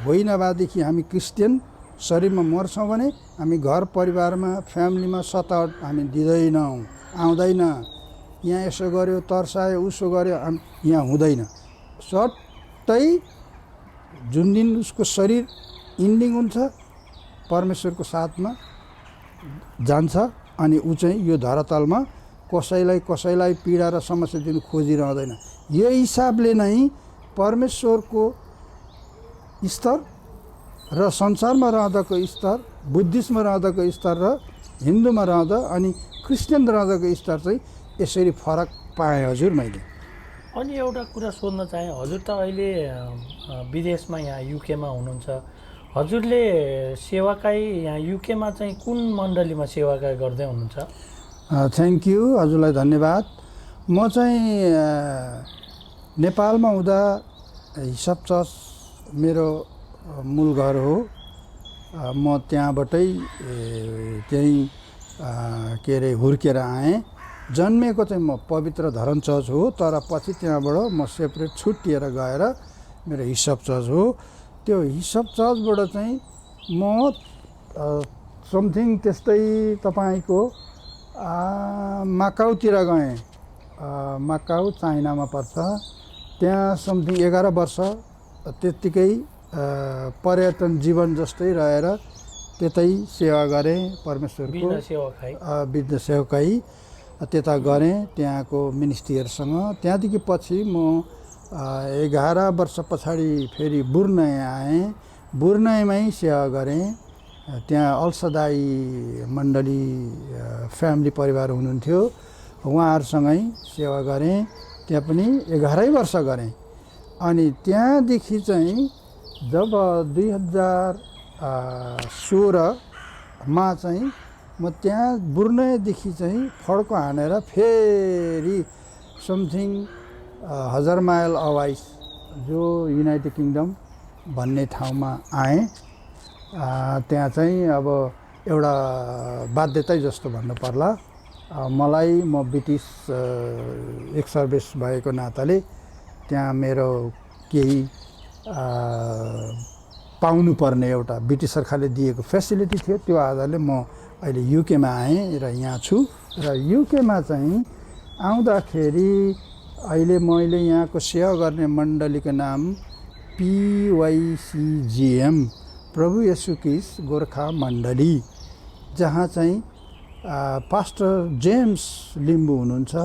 होइन भएदेखि हामी क्रिस्चियन शरीरमा मर्छौँ भने हामी घर परिवारमा फ्यामिलीमा सतावट हामी दिँदैनौँ, आउँदैन। यहाँ यसो गर्यो, तर्सायो, उसो गर्यो, यहाँ हुँदैन। सट्टै जुन दिन उसको शरीर इन्डिङ हुन्छ परमेश्वरको साथमा जान्छ अनि ऊ चाहिँ यो धरातलमा कसैलाई पीडा र समस्या दिनु खोजिरहँदैन। यो हिसाबले नै परमेश्वरको स्तर र संसारमा रहँदाको स्तर, बुद्धिस्टमा रहँदाको स्तर र हिन्दूमा रहँदा अनि क्रिस्चियन रहँदाको स्तर चाहिँ यसरी फरक पाएँ हजुर मैले। अनि एउटा कुरा सोध्न चाहेँ, हजुर त अहिले विदेशमा यहाँ युकेमा हुनुहुन्छ, हजुरले सेवाकाई यहाँ युकेमा चाहिँ कुन मण्डलीमा सेवाकाई गर्दै हुनुहुन्छ? थ्याङ्क यू, हजुरलाई धन्यवाद। म चाहिँ नेपालमा हुँदा हिसाब चर्च मेरो मूल घर हो। म त्यहाँबाटै त्यहीँ के अरे हुर्केर आएँ। जन्मेको चाहिँ म पवित्र धरन चर्च हो, तर पछि त्यहाँबाट म सेपरेट छुट्टिएर गएर मेरो हिसाब चर्च हो। त्यो हिसाब चर्चबाट चाहिँ म समथिङ त्यस्तै तपाईँको माकाउतिर गएँ। माकाउ चाइनामा पर्छ। त्यहाँ समथिङ 11 वर्ष त्यत्तिकै पर्यटन जीवन जस्तै रहेर त्यतै सेवा गरेँ परमेश्वरको बिजनेस सेवकाई त्यता गरेँ त्यहाँको मिनिस्ट्रीहरूसँग। त्यहाँदेखि पछि म 11 वर्ष पछाडि फेरि बुर्नय आएँ। बुर्नयमै सेवा गरेँ। त्यहाँ अल्सदाई मण्डली फ्यामिली परिवार हुनुहुन्थ्यो, उहाँहरूसँगै सेवा गरेँ। त्यहाँ पनि 11 वर्ष गरेँ। अनि त्यहाँदेखि चाहिँ जब 2016मा चाहिँ म त्यहाँ बुर्नयदेखि चाहिँ फड्को हानेर फेरि समथिङ 1000 माइल अवाइस जो युनाइटेड किङडम भन्ने ठाउँमा आएँ। त्यहाँ चाहिँ अब एउटा बाध्यतै जस्तो भन्नु पर्ला। मलाई म ब्रिटिस एक्स सर्भिस भएको नाताले त्यहाँ मेरो केही पाउनुपर्ने एउटा ब्रिटिस सरकारले दिएको फेसिलिटी थियो। त्यो आधारले म अहिले युकेमा आएँ र यहाँ छु। र युकेमा चाहिँ आउँदाखेरि अहिले मैले यहाँको सेवा गर्ने मण्डलीको नाम PYCGM प्रभु येशू क्रिस्ट गोर्खा मण्डली, जहाँ चाहिँ पास्टर जेम्स लिम्बू हुनुहुन्छ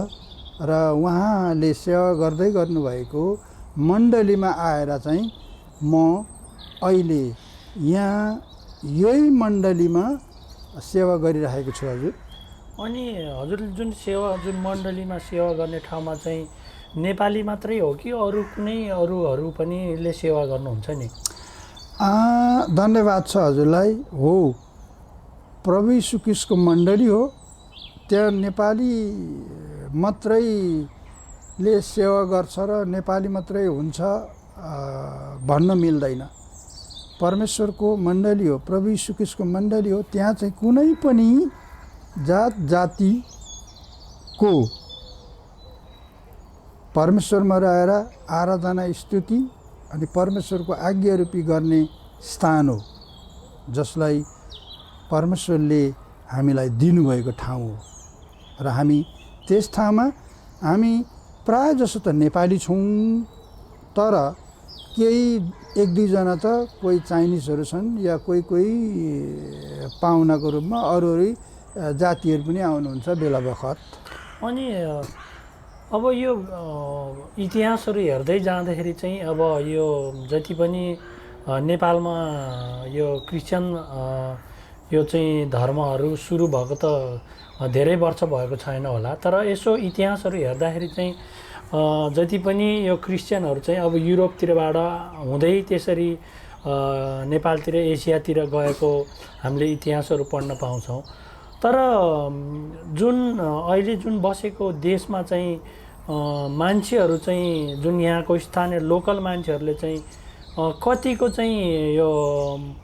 र उहाँले सेवा गर्दै गर्नुभएको मण्डलीमा आएर चाहिँ म अहिले यहाँ यही मण्डलीमा सेवा गरिरहेको छु। हजुर। अनि हजुरले जुन मण्डलीमा सेवा गर्ने ठाउँमा चाहिँ नेपाली मात्रै हो कि अरू कुनै अरूहरू पनि ले सेवा गर्नुहुन्छ नि? धन्यवाद छ हजुरलाई। हो, प्रभु येशू क्रिस्टको मण्डली हो। त्यहाँ नेपाली मात्रैले सेवा गर्छ र नेपाली मात्रै हुन्छ भन्न मिल्दैन। परमेश्वरको मण्डली हो, प्रभु येशू क्रिस्टको मण्डली हो। त्यहाँ चाहिँ कुनै पनि जात जातिको परमेश्वरमा रहेर आराधना स्तुति अनि परमेश्वरको आज्ञारूपी गर्ने स्थान हो, जसलाई परमेश्वरले हामीलाई दिनुभएको ठाउँ हो। र हामी त्यस ठाउँमा हामी प्राय जसो त नेपाली छौँ, तर केही 1-2 जना त कोही चाइनिजहरू छन् या कोही पाहुनाको रूपमा अरू जातिहरू पनि आउनुहुन्छ बेला बखत। अनि अब यो इतिहासहरू हेर्दै जाँदाखेरि चाहिँ अब यो जति पनि नेपालमा यो क्रिस्चियन यो चाहिँ धर्महरू सुरु भएको त धेरै वर्ष भएको छैन होला, तर यसो इतिहासहरू हेर्दाखेरि चाहिँ जति पनि यो क्रिस्चियनहरू चाहिँ अब युरोपतिरबाट हुँदै त्यसरी नेपालतिर एसियातिर गएको हामीले इतिहासहरू पढ्न पाउँछौँ। तर जुन अहिले जुन बसेको देशमा चाहिँ मान्छेहरू चाहिँ जुन यहाँको स्थानीय लोकल मान्छेहरूले चाहिँ कतिको चाहिँ यो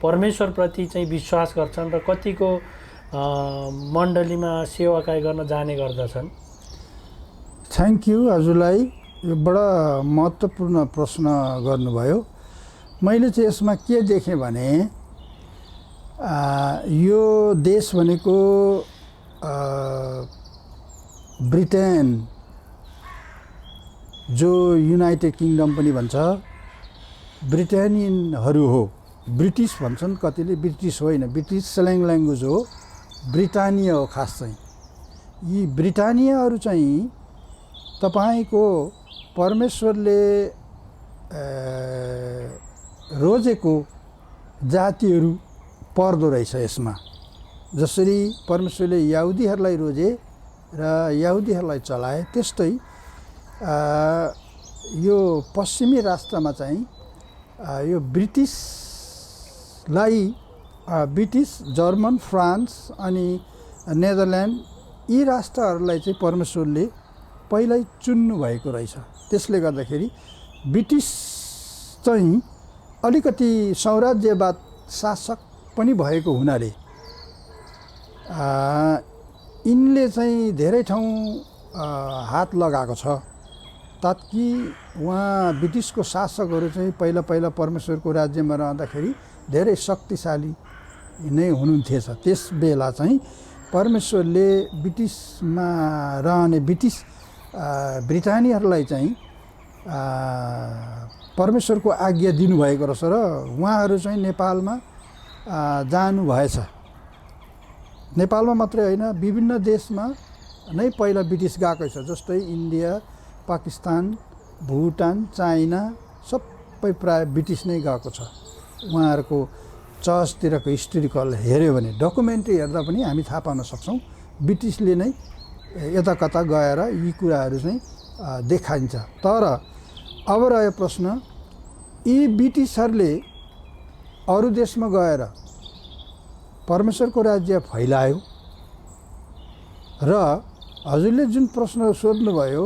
परमेश्वरप्रति चाहिँ विश्वास गर्छन् र कतिको मण्डलीमा सेवाकाई गर्न जाने गर्दछन्? थ्याङ्क यू हजुरलाई, यो बडा महत्त्वपूर्ण प्रश्न गर्नुभयो। मैले चाहिँ यसमा के देखेँ भने यो देश भनेको ब्रिटेन, जो युनाइटेड किङडम पनि भन्छ, ब्रिटेनियनहरू हो। ब्रिटिस भन्छन् कतिले, ब्रिटिस होइन, ब्रिटिस स्ल्याङ ल्याङ्ग्वेज हो, ब्रिटानिया हो खास चाहिँ। यी ब्रिटानियाहरू चाहिँ तपाईँको परमेश्वरले रोजेको जातिहरू पर्दो रहेछ यसमा। जसरी परमेश्वरले यहुदीहरूलाई रोजे र यहुदीहरूलाई चलाए, त्यस्तै यो पश्चिमी राष्ट्रमा चाहिँ यो ब्रिटिस, जर्मन, फ्रान्स अनि नेदरल्यान्ड, यी राष्ट्रहरूलाई चाहिँ परमेश्वरले पहिल्यै चुन्नु भएको रहेछ। त्यसले गर्दाखेरि ब्रिटिस चाहिँ अलिकति साम्राज्यवाद शासक पनि भएको हुनाले यिनले चाहिँ धेरै ठाउँ हात लगाएको छ। ताकि उहाँ ब्रिटिसको शासकहरू चाहिँ पहिला पहिला परमेश्वरको राज्यमा रहँदाखेरि धेरै शक्तिशाली नै हुनुहुन्थेछ। त्यस बेला चाहिँ परमेश्वरले ब्रिटिसमा रहने ब्रिटानीहरूलाई चाहिँ परमेश्वरको आज्ञा दिनुभएको रहेछ र उहाँहरू चाहिँ नेपालमा जानुभएछ। नेपालमा मात्रै होइन, विभिन्न देशमा नै पहिला ब्रिटिस गएकै छ। जस्तै इन्डिया, पाकिस्तान, भुटान, चाइना सबै प्राय ब्रिटिस नै गएको छ। उहाँहरूको चर्चतिरको हिस्टोरिकल हेऱ्यो भने, डकुमेन्ट्री हेर्दा पनि हामी थाहा पाउन सक्छौँ ब्रिटिसले नै यता कता गएर यी कुराहरू चाहिँ देखाइन्छ। तर अब रह्यो प्रश्न, यी ब्रिटिसहरूले अरू देशमा गएर परमेश्वरको राज्य फैलायो र हजुरले जुन प्रश्न सोध्नुभयो,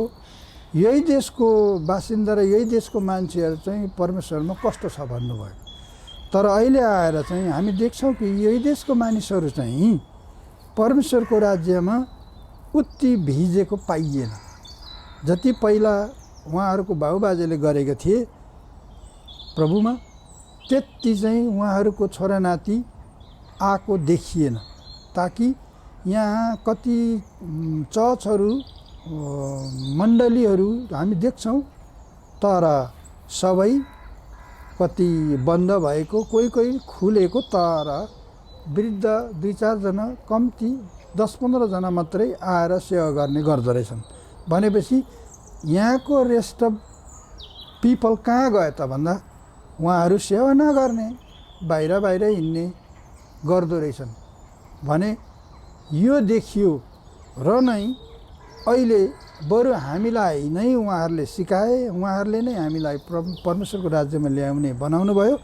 यही देशको बासिन्दा र यही देशको मान्छेहरू चाहिँ परमेश्वरमा कस्तो छ भन्नुभयो। तर अहिले आएर चाहिँ हामी देख्छौँ कि यही देशको मानिसहरू चाहिँ परमेश्वरको राज्यमा उति भिजेको पाइएन। जति पहिला उहाँहरूको बाबुबाजेले गरेका थिए प्रभुमा, त्यति चाहिँ उहाँहरूको छोरानाती आएको देखिएन। ताकि यहाँ कति चर्चहरू, मण्डलीहरू हामी देख्छौँ, तर सबै कति बन्द भएको, कोही कोही खुलेको, तर वृद्ध 2-4 जना, कम्ती 10-15 जना मात्रै आएर सेवा गर्ने गर्दो रहेछन्। भनेपछि यहाँको रेस्ट अफ पिपल कहाँ गए त भन्दा उहाँहरू सेवा नगर्ने, बाहिर हिँड्ने गर्दो रहेछन् भने यो देखियो र नै अहिले बरु हामीलाई नै उहाँहरूले सिकाए, उहाँहरूले नै हामीलाई परमेश्वरको राज्यमा ल्याउने बनाउनु भयो।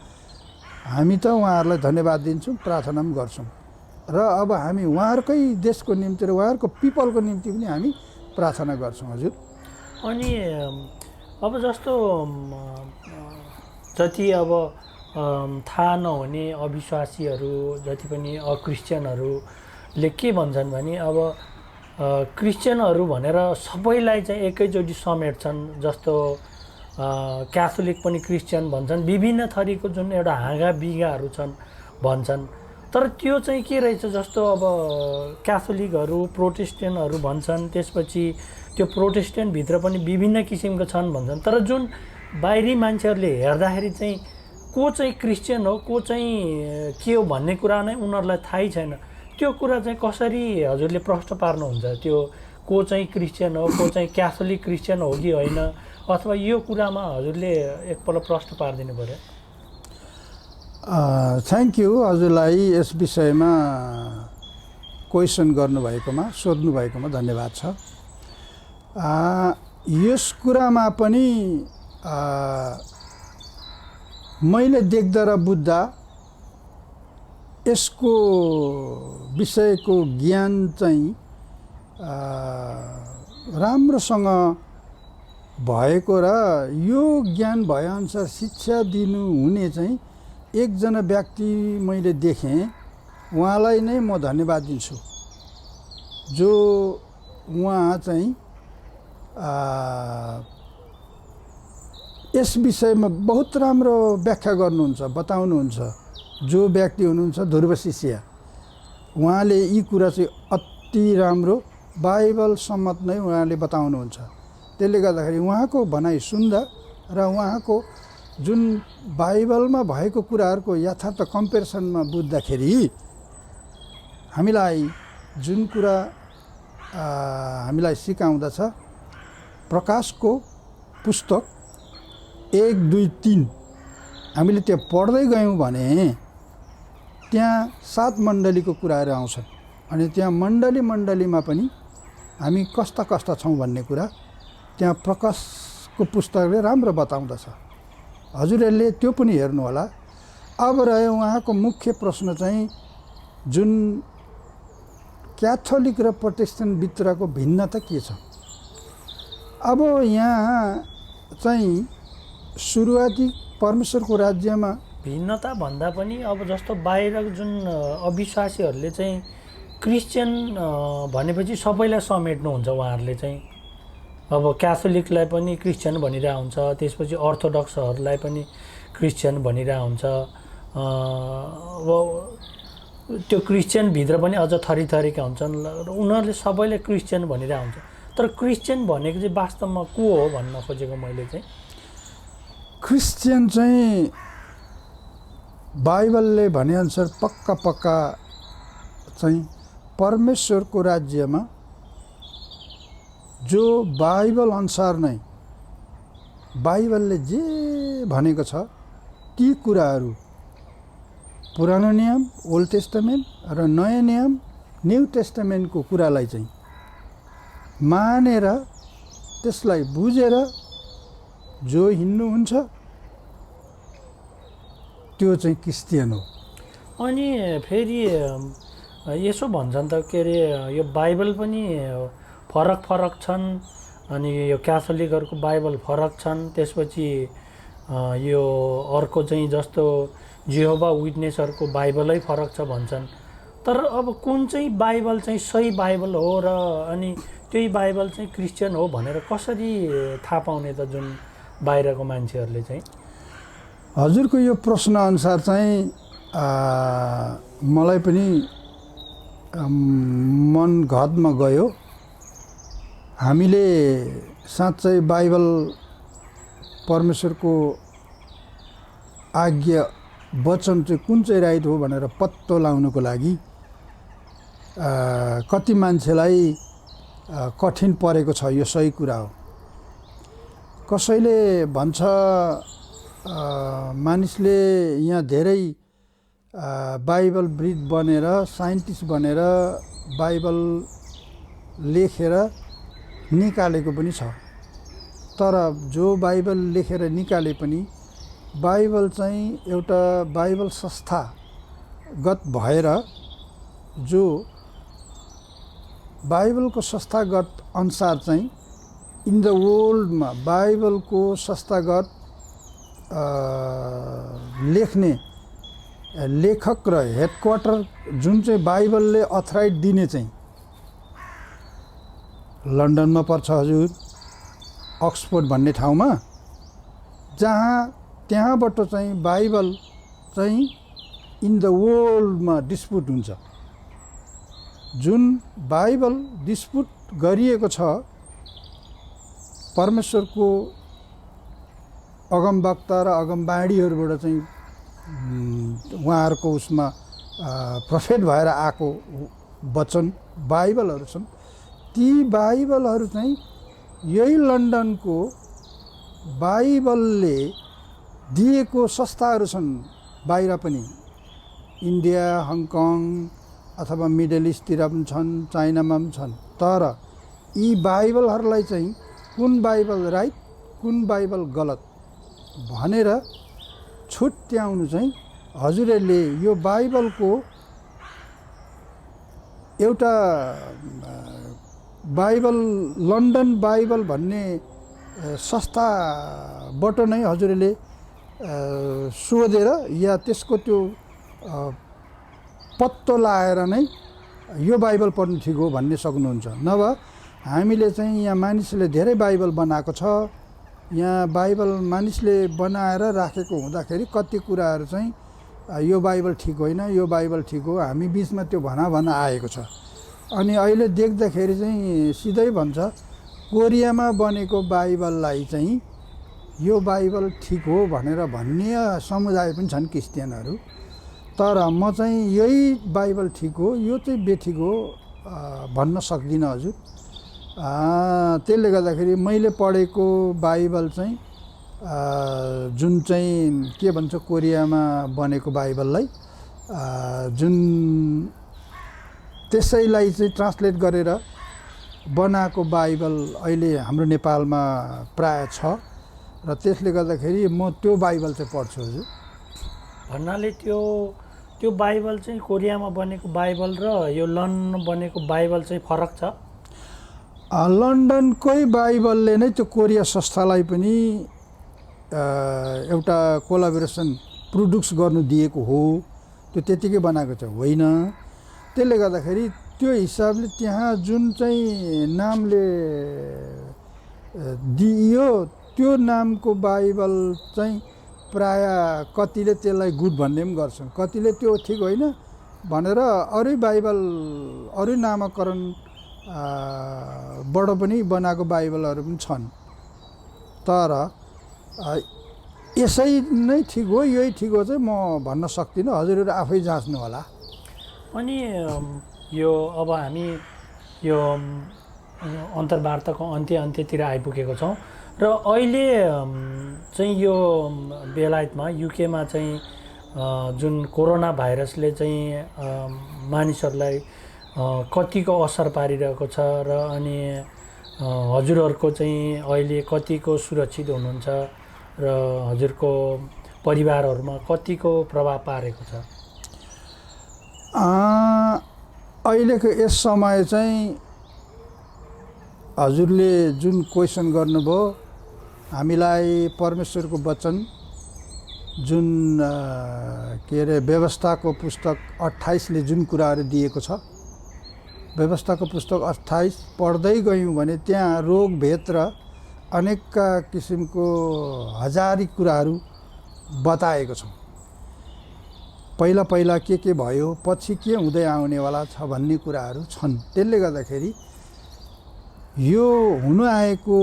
हामी त उहाँहरूलाई धन्यवाद दिन्छौँ, प्रार्थना पनि गर्छौँ र अब हामी उहाँहरूकै देशको निम्ति र उहाँहरूको पिपलको निम्ति पनि हामी प्रार्थना गर्छौँ। हजुर, अनि अब जस्तो जति अब थाहा नहुने अविश्वासीहरू, जति पनि अक्रिस्चियनहरूले के भन्छन् भने अब क्रिस्चियनहरू भनेर सबैलाई चाहिँ एकैचोटि समेट्छन्। जस्तो क्याथोलिक पनि क्रिस्चियन भन्छन्, विभिन्न थरीको जुन एउटा हाँगा बिगाहरू छन् भन्छन्। तर त्यो चाहिँ के रहेछ, जस्तो अब क्याथोलिकहरू, प्रोटेस्टेन्टहरू भन्छन्, त्यसपछि त्यो प्रोटेस्टेन्टभित्र पनि विभिन्न किसिमको छन् भन्छन्। तर जुन बाहिरी मान्छेहरूले हेर्दाखेरि चाहिँ को चाहिँ क्रिस्चियन हो, को चाहिँ के हो भन्ने कुरा नै उनीहरूलाई थाहै छैन। त्यो कुरा चाहिँ कसरी हजुरले प्रश्न पार्नुहुन्छ? त्यो को चाहिँ क्रिस्चियन हो, को चाहिँ क्याथोलिक क्रिस्चियन हो कि होइन, अथवा यो कुरामा हजुरले एकपल्ट प्रश्न पारिदिनु पर्यो। थ्याङ्क यू हजुरलाई यस विषयमा क्वेसन गर्नुभएकोमा, सोध्नुभएकोमा धन्यवाद छ। यस कुरामा पनि मैले देख्दा र बुझ्दा यसको विषयको ज्ञान चाहिँ राम्रोसँग भएको र यो ज्ञान भएअनुसार शिक्षा दिनुहुने चाहिँ एकजना व्यक्ति मैले देखेँ। उहाँलाई नै म धन्यवाद दिन्छु, जो उहाँ चाहिँ यस विषयमा बहुत राम्रो व्याख्या गर्नुहुन्छ, बताउनुहुन्छ। जो व्यक्ति हुनुहुन्छ ध्रुव शिष्य, उहाँले यी कुरा चाहिँ अति राम्रो बाइबल सम्मत नै उहाँले बताउनुहुन्छ। त्यसले गर्दाखेरि उहाँको भनाइ सुन्दा र उहाँको जुन बाइबलमा भएको कुराहरूको यथार्थ कम्पेरिसनमा बुझ्दाखेरि हामीलाई जुन कुरा हामीलाई सिकाउँदछ, प्रकाशको पुस्तक 1, 2, 3 हामीले त्यो पढ्दै गयौँ भने त्यहाँ 7 मण्डलीको कुराहरू आउँछन्। अनि त्यहाँ मण्डलीमा पनि हामी कस्ता छौँ भन्ने कुरा त्यहाँ प्रकाशको पुस्तकले राम्रो बताउँदछ। हजुरहरूले त्यो पनि हेर्नु होला। अब रह्यो उहाँको मुख्य प्रश्न चाहिँ जुन क्याथोलिक र प्रोटेस्टेन्ट भित्रको भिन्नता के छ। अब यहाँ चाहिँ सुरुवाती परमेश्वरको राज्यमा भिन्नता भन्दा पनि अब जस्तो बाहिर जुन अविश्वासीहरूले चाहिँ क्रिस्चियन भनेपछि सबैलाई समेट्नुहुन्छ उहाँहरूले चाहिँ। अब क्याथोलिकलाई पनि क्रिस्चियन भनिरहेको हुन्छ, त्यसपछि अर्थोडक्सहरूलाई पनि क्रिस्चियन भनिरहेको हुन्छ। अब त्यो क्रिस्चियनभित्र पनि अझ थरीका हुन्छन् र उनीहरूले सबैले क्रिस्चियन भनिरहेको हुन्छ। तर क्रिस्चियन भनेको चाहिँ वास्तवमा को हो भन्न खोजेको मैले चाहिँ, क्रिस्चियन चाहिँ बाइबलले भनेअनुसार पक्का चाहिँ परमेश्वरको राज्यमा जो बाइबल अनुसार नै बाइबलले जे भनेको छ ती कुराहरू, पुरानो नियम ओल्ड टेस्टामेन्ट र नयाँ नियम न्यू टेस्टामेन्टको कुरालाई चाहिँ मानेर त्यसलाई बुझेर जो हिँड्नुहुन्छ त्यो चाहिँ क्रिस्चियन हो। अनि फेरि यसो भन्छन् त के अरे यो बाइबल पनि फरक छन्, अनि यो क्याथोलिकहरूको बाइबल फरक छन्, त्यसपछि यो अर्को चाहिँ जस्तो जेहोभा विटनेसहरूको बाइबलै फरक छ भन्छन्। तर अब कुन चाहिँ बाइबल चाहिँ सही बाइबल हो र अनि त्यही बाइबल चाहिँ क्रिस्चियन हो भनेर कसरी थाहा पाउने त जुन बाहिरको मान्छेहरूले चाहिँ? हजुरको यो प्रश्न अनुसार चाहिँ मलाई पनि मन घतमा गयो। हामीले साँच्चै बाइबल परमेश्वरको आज्ञा वचन चाहिँ कुन चाहिँ राइट हो भनेर पत्तो लगाउनको लागि कति मान्छेलाई कठिन परेको छ। यो सही कुरा हो। कसैले भन्छ मानिसले यहाँ धेरै बाइबल ब्रिड बनेर साइन्टिस्ट बनेर बाइबल लेखेर निकालेको पनि छ। तर जो बाइबल लेखेर निकाले पनि बाइबल चाहिँ एउटा बाइबल संस्थागत भएर जो बाइबलको संस्थागत अनुसार चाहिँ इन द वर्ल्डमा बाइबलको संस्थागत लेख्ने लेखक र हेडक्वार्टर जुन चाहिँ बाइबलले अथराइट दिने चाहिँ लन्डनमा पर्छ हजुर, अक्सफोर्ड भन्ने ठाउँमा, त्यहाँबाट चाहिँ बाइबल चाहिँ इन द वर्ल्डमा डिस्प्युट हुन्छ। जुन बाइबल डिस्प्युट गरिएको छ परमेश्वरको अगमवक्ता र अगमबाणीहरूबाट चाहिँ उहाँहरूको उसमा प्रोफेट भएर आएको वचन बाइबलहरू छन्। ती बाइबलहरू चाहिँ यही लन्डनको बाइबलले दिएको संस्थाहरू छन्। बाहिर पनि इन्डिया, हङकङ अथवा मिडल इस्टतिर पनि छन्, चाइनामा पनि छन्। तर यी बाइबलहरूलाई चाहिँ कुन बाइबल राइट कुन बाइबल गलत भनेर छुट्याउनु चाहिँ हजुरहरूले यो बाइबलको एउटा बाइबल लन्डन बाइबल भन्ने संस्थाबाट नै हजुरहरूले सोधेर या त्यसको त्यो पत्तो लाएर नै यो बाइबल पढ्नु ठिक हो भन्ने सक्नुहुन्छ। नभए हामीले चाहिँ यहाँ मानिसले धेरै बाइबल बनाएको छ। यहाँ बाइबल मानिसले बनाएर राखेको हुँदाखेरि कति कुराहरू चाहिँ यो बाइबल ठिक होइन, यो बाइबल ठिक हो, हामी बिचमा त्यो भना आएको छ। अनि अहिले देख्दाखेरि चाहिँ सिधै भन्छ कोरियामा बनेको बाइबललाई चाहिँ यो बाइबल ठिक हो भनेर भन्ने समुदाय पनि छन् क्रिस्चियनहरू। तर म चाहिँ यही बाइबल ठिक हो, यो चाहिँ बेठिक हो भन्न सक्दिनँ हजुर। त्यसले गर्दाखेरि मैले पढेको बाइबल चाहिँ जुन चाहिँ के भन्छ कोरियामा बनेको बाइबललाई जुन त्यसैलाई चाहिँ ट्रान्सलेट गरेर बनाएको बाइबल अहिले हाम्रो नेपालमा प्राय छ र त्यसले गर्दाखेरि म त्यो बाइबल चाहिँ पढ्छु हजुर। भन्नाले त्यो बाइबल चाहिँ कोरियामा बनेको बाइबल र यो लन्डनमा बनेको बाइबल चाहिँ फरक छ। लन्डनकै बाइबलले नै त्यो कोरिया संस्थालाई पनि एउटा कोलाबोरेसन प्रोड्युस गर्नु दिएको हो, त्यो त्यतिकै बनाएको चाहिँ होइन। त्यसले गर्दाखेरि त्यो हिसाबले त्यहाँ जुन चाहिँ नामले दिइयो त्यो नामको बाइबल चाहिँ प्राय कतिले त्यसलाई गुड भन्ने पनि गर्छन्, कतिले त्यो ठिक होइन भनेर अरू बाइबल अरू नामकरण बाट पनि बनाएको बाइबलहरू पनि छन्। तर यसै नै ठिक हो यही ठिक हो चाहिँ म भन्न सक्दिनँ, हजुरहरू आफै जाँच्नु होला। अनि यो अब हामी यो अन्तर्वार्ताको अन्त्यतिर आइपुगेको छौँ र अहिले चाहिँ यो बेलायतमा युकेमा चाहिँ जुन कोरोना भाइरसले चाहिँ मानिसहरूलाई कतिको असर पारिरहेको छ र अनि हजुरहरूको चाहिँ अहिले कतिको सुरक्षित हुनुहुन्छ र हजुरको परिवारहरूमा कतिको प्रभाव पारेको छ? अहिलेको यस समय चाहिँ हजुरले जुन क्वेसन गर्नुभयो, हामीलाई परमेश्वरको वचन जुन के अरे व्यवस्थाको पुस्तक 28ले जुन कुराहरू दिएको छ, व्यवस्थाको पुस्तक 28 पढ्दै गयौँ भने त्यहाँ रोग भेद र अनेक किसिमको हजारी कुराहरू बताएको छ। पहिला पहिला के भयो, पछि के हुँदै आउनेवाला छ भन्ने कुराहरू छन्। त्यसले गर्दाखेरि यो हुनु आएको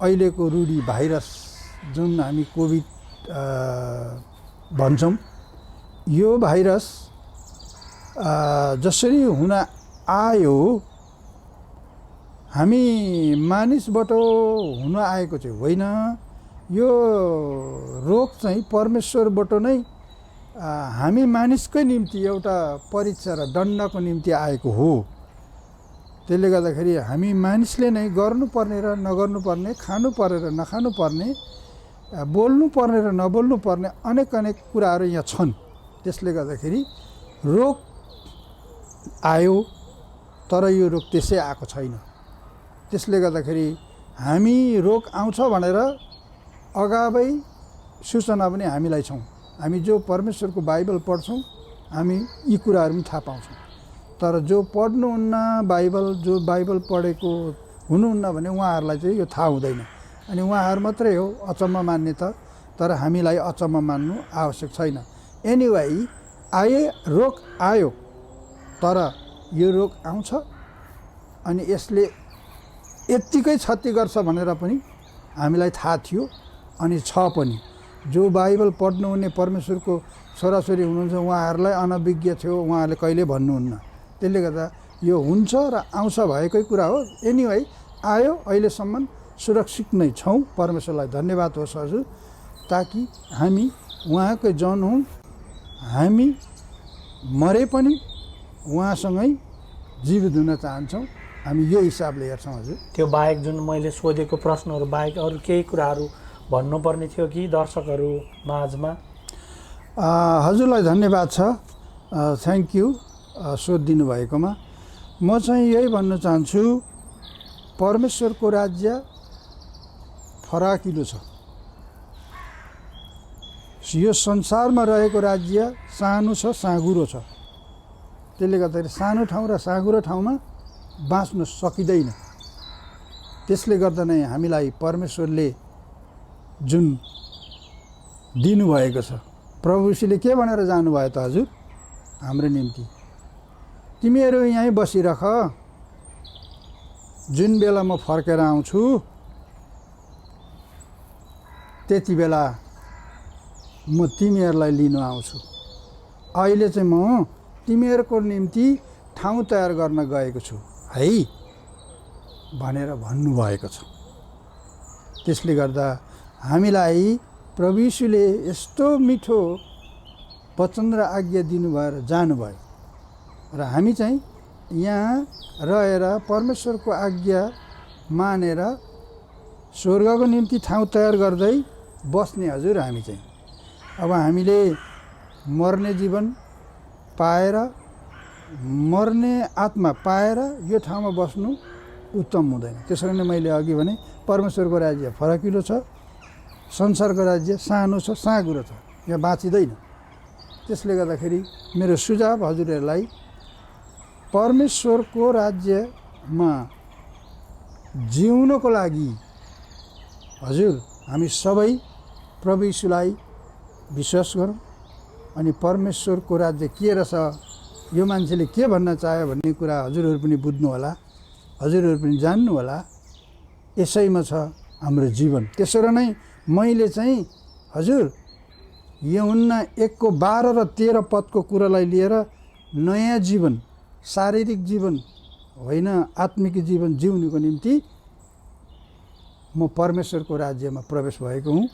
अहिलेको रूढी भाइरस जुन हामी कोभिड भन्छौँ, यो भाइरस जसरी हुन आयो हामी मानिसबाट हुन आएको चाहिँ होइन। यो रोग चाहिँ परमेश्वरबाट नै हामी मानिसकै निम्ति एउटा परीक्षा र दण्डको निम्ति आएको हो। त्यसले गर्दाखेरि हामी मानिसले नै गर्नुपर्ने र नगर्नुपर्ने, खानुपर्ने र नखानुपर्ने, बोल्नुपर्ने र नबोल्नुपर्ने अनेक कुराहरू यहाँ छन्। त्यसले गर्दाखेरि रोग आयो तर यो रोग त्यसै आएको छैन। त्यसले गर्दाखेरि हामी रोग आउँछ भनेर अगावै सूचना पनि हामीलाई छौँ। हामी जो परमेश्वरको बाइबल पढ्छौँ हामी यी कुराहरू पनि थाहा पाउँछौँ। तर जो पढ्नुहुन्न बाइबल, जो बाइबल पढेको हुनुहुन्न भने उहाँहरूलाई चाहिँ यो थाहा हुँदैन। अनि उहाँहरू मात्रै हो अचम्म मान्ने त, तर हामीलाई अचम्म मान्नु आवश्यक छैन। एनिवे रोग आयो तर यो रोग आउँछ अनि यसले यत्तिकै क्षति गर्छ भनेर पनि हामीलाई थाहा थियो अनि छ पनि। जो बाइबल पढ्नुहुने परमेश्वरको छोराछोरी हुनुहुन्छ उहाँहरूलाई अनभिज्ञ थियो, उहाँहरूले कहिले भन्नुहुन्न। त्यसले गर्दा यो हुन्छ र आउँछ भएकै कुरा हो। एनिवे आयो, अहिलेसम्म सुरक्षित नै छौँ, परमेश्वरलाई धन्यवाद होस् हजुर। ताकि हामी उहाँकै जन हौँ, हामी मरे पनि उहाँसँगै जीवित हुन चाहन्छौँ। हामी यो हिसाबले हेर्छौँ हजुर। त्यो बाहेक जुन मैले सोधेको प्रश्नहरू बाहेक अरू केही कुराहरू भन्नुपर्ने थियो कि दर्शकहरू माझमा? हजुरलाई धन्यवाद छ, थ्याङ्क यू सोधिदिनु भएकोमा। म चाहिँ यही भन्न चाहन्छु, परमेश्वरको राज्य फराकिलो छ। यो संसारमा रहेको राज्य सानो छ, साँघुरो छ। त्यसले गर्दाखेरि सानो ठाउँ र साँघुरो ठाउँमा बाँच्न सकिँदैन। त्यसले गर्दा नै हामीलाई परमेश्वरले जुन दिनुभएको छ, प्रभु यीशुले के भनेर जानुभयो त हजुर हाम्रो निम्ति? तिमीहरू यहीँ बसिरख, जुन बेला म फर्केर आउँछु त्यति बेला म तिमीहरूलाई लिन आउँछु। अहिले चाहिँ म तिमीहरूको निम्ति ठाउँ तयार गर्न गएको छु है भनेर भन्नुभएको छ। त्यसले गर्दा हामीलाई प्रभु यीशुले यस्तो मिठो वचन र आज्ञा दिनुभयो र जानुभयो र हामी चाहिँ यहाँ रहेर परमेश्वरको आज्ञा मानेर स्वर्गको निम्ति ठाउँ तयार गर्दै बस्ने हजुर। हामी चाहिँ अब हामीले मर्ने जीवन पाएर, मर्ने आत्मा पाएर यो ठाउँमा बस्नु उत्तम हुँदैन। त्यसरी नै मैले अघि भने परमेश्वरको राज्य फराकिलो छ, संसारको राज्य सानो छ, साँघुरो छ, यहाँ बाँचिँदैन। त्यसले गर्दाखेरि मेरो सुझाव हजुरहरूलाई, परमेश्वरको राज्यमा जिउनको लागि हजुर हामी सबै प्रभु यीशुलाई विश्वास गरौँ अनि परमेश्वरको राज्य के रहेछ, यो मान्छेले के भन्न चाह्यो भन्ने कुरा हजुरहरू पनि बुझ्नु होला, हजुरहरू पनि जान्नु होला। यसैमा छ हाम्रो जीवन। त्यसो नै मैले चाहिँ हजुर यूहन्ना 1:12 र 13 पदको कुरालाई लिएर नयाँ जीवन, शारीरिक जीवन होइन आत्मिक जीवन जिउनुको निम्ति म परमेश्वरको राज्यमा प्रवेश भएको हुँ।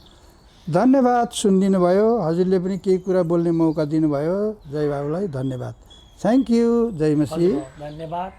धन्यवाद सुनिदिनु भयो। हजुरले पनि केही कुरा बोल्ने मौका दिनुभयो। जय बाबुलाई धन्यवाद। Thank you. जय मसीह। धन्यवाद।